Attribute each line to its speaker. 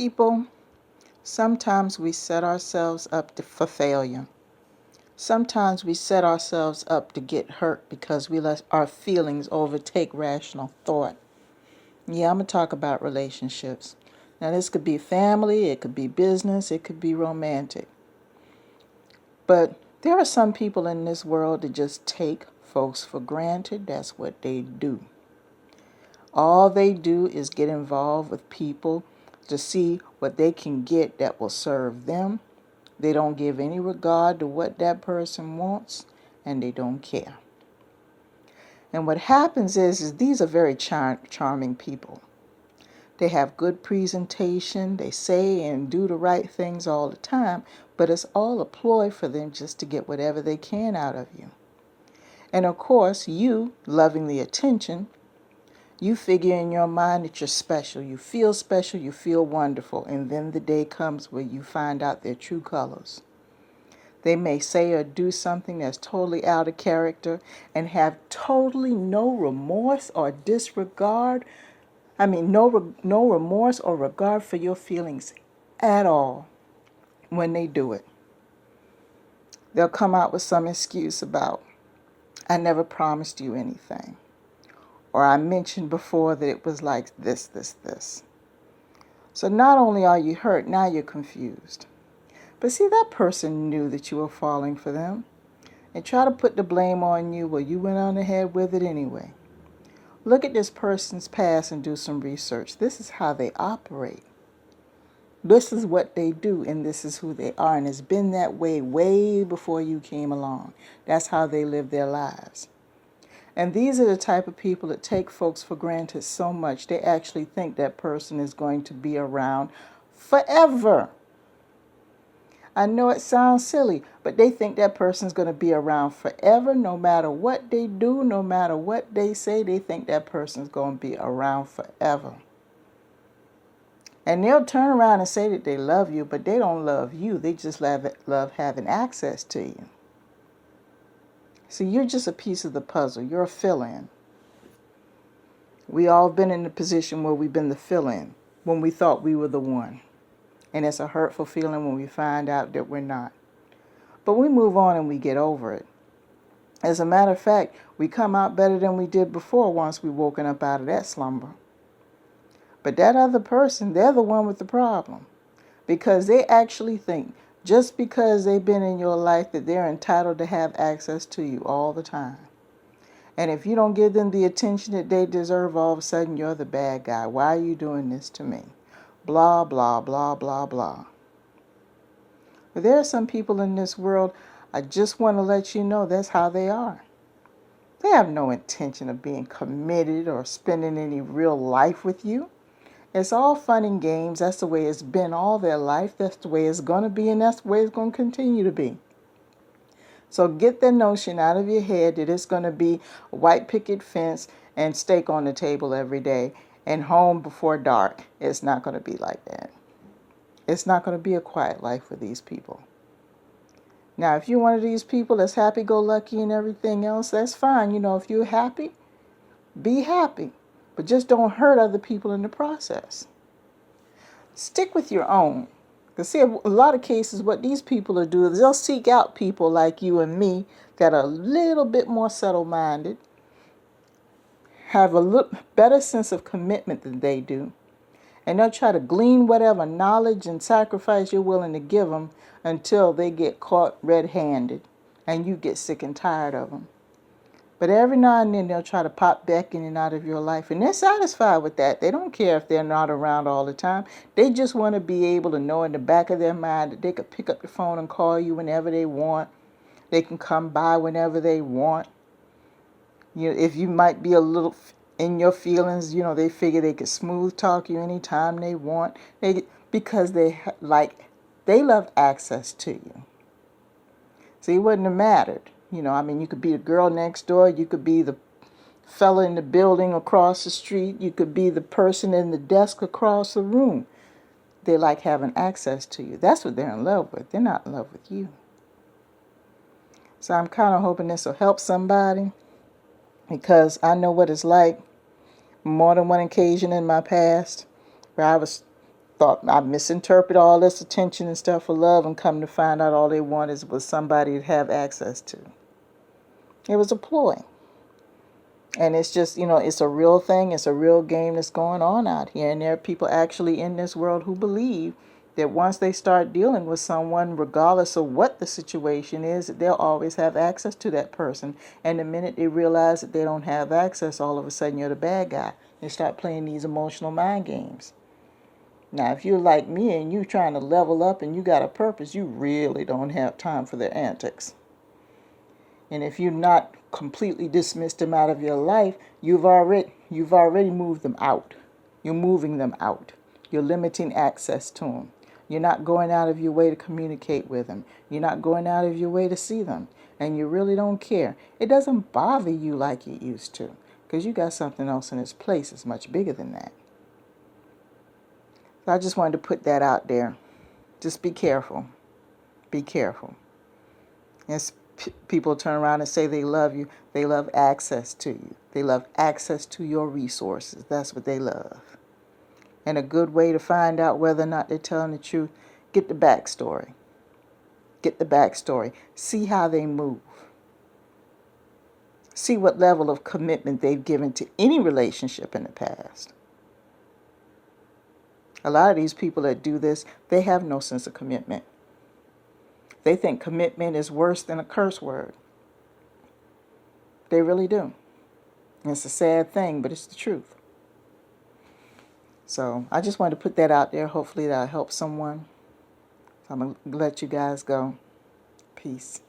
Speaker 1: people, sometimes we set ourselves up for failure. Sometimes we set ourselves up to get hurt because we let our feelings overtake rational thought. Yeah, I'm going to talk about relationships. Now, this could be family, it could be business, it could be romantic. But there are some people in this world that just take folks for granted. That's what they do. All they do is get involved with people to see what they can get that will serve them. They don't give any regard to what that person wants, and they don't care. And what happens is these are very charming people. They have good presentation, they say and do the right things all the time, but it's all a ploy for them just to get whatever they can out of you. And of course, you, loving the attention, you figure in your mind that you're special, you feel wonderful, and then the day comes where you find out their true colors. They may say or do something that's totally out of character and have totally no remorse or disregard. No remorse or regard for your feelings at all when they do it. They'll come out with some excuse about, I never promised you anything. Or I mentioned before that it was like this. So not only are you hurt, now you're confused. But see, that person knew that you were falling for them and try to put the blame on you. Well, you went on ahead with it anyway. Look at this person's past and do some research. This is how they operate. This is what they do, and this is who they are. And it's been that way before you came along. That's how they live their lives. And these are the type of people that take folks for granted so much, they actually think that person is going to be around forever. I know it sounds silly, but they think that person's going to be around forever. No matter what they do, no matter what they say, they think that person's going to be around forever. And they'll turn around and say that they love you, but they don't love you. They just love having access to you. See, you're just a piece of the puzzle. You're a fill-in. We all been in the position where we've been the fill-in when we thought we were the one. And it's a hurtful feeling when we find out that we're not. But we move on and we get over it. As a matter of fact, we come out better than we did before once we've woken up out of that slumber. But that other person, they're the one with the problem. Because they actually think just because they've been in your life that they're entitled to have access to you all the time. And if you don't give them the attention that they deserve, all of a sudden you're the bad guy. Why are you doing this to me? Blah, blah, blah, blah, blah. But there are some people in this world, I just want to let you know that's how they are. They have no intention of being committed or spending any real life with you. It's all fun and games. That's the way it's been all their life. That's the way it's going to be, and that's the way it's going to continue to be. So get the notion out of your head that it's going to be a white picket fence and steak on the table every day and home before dark. It's not going to be like that. It's not going to be a quiet life for these people. Now, if you're one of these people that's happy-go-lucky and everything else, that's fine. If you're happy, be happy. But just don't hurt other people in the process. Stick with your own. Because see, a lot of cases, what these people will do is they'll seek out people like you and me that are a little bit more subtle-minded, have a little better sense of commitment than they do, and they'll try to glean whatever knowledge and sacrifice you're willing to give them until they get caught red-handed and you get sick and tired of them. But every now and then they'll try to pop back in and out of your life, and they're satisfied with that. They don't care if they're not around all the time. They just want to be able to know in the back of their mind that they could pick up the phone and call you whenever they want. They can come by whenever they want. If you might be a little in your feelings, they figure they could smooth talk you anytime they want. Because they love access to you. See, it wouldn't have mattered. You could be the girl next door. You could be the fella in the building across the street. You could be the person in the desk across the room. They like having access to you. That's what they're in love with. They're not in love with you. So I'm kind of hoping this will help somebody, because I know what it's like more than one occasion in my past where I was thought I misinterpret all this attention and stuff for love, and come to find out all they wanted was somebody to have access to. It was a ploy. And it's just, it's a real thing. It's a real game that's going on out here. And there are people actually in this world who believe that once they start dealing with someone, regardless of what the situation is, that they'll always have access to that person. And the minute they realize that they don't have access, all of a sudden you're the bad guy. They start playing these emotional mind games. Now, if you're like me and you're trying to level up and you got a purpose, you really don't have time for their antics. And if you're not completely dismissed them out of your life, you've already moved them out. You're moving them out. You're limiting access to them. You're not going out of your way to communicate with them. You're not going out of your way to see them. And you really don't care. It doesn't bother you like it used to, because you got something else in its place that's much bigger than that. So I just wanted to put that out there. Just be careful. Be careful. As people turn around and say they love you, they love access to you. They love access to your resources. That's what they love. And a good way to find out whether or not they're telling the truth, get the backstory. Get the backstory. See how they move. See what level of commitment they've given to any relationship in the past. A lot of these people that do this, they have no sense of commitment. They think commitment is worse than a curse word. They really do. And it's a sad thing, but it's the truth. So I just wanted to put that out there. Hopefully that'll help someone. I'm going to let you guys go. Peace.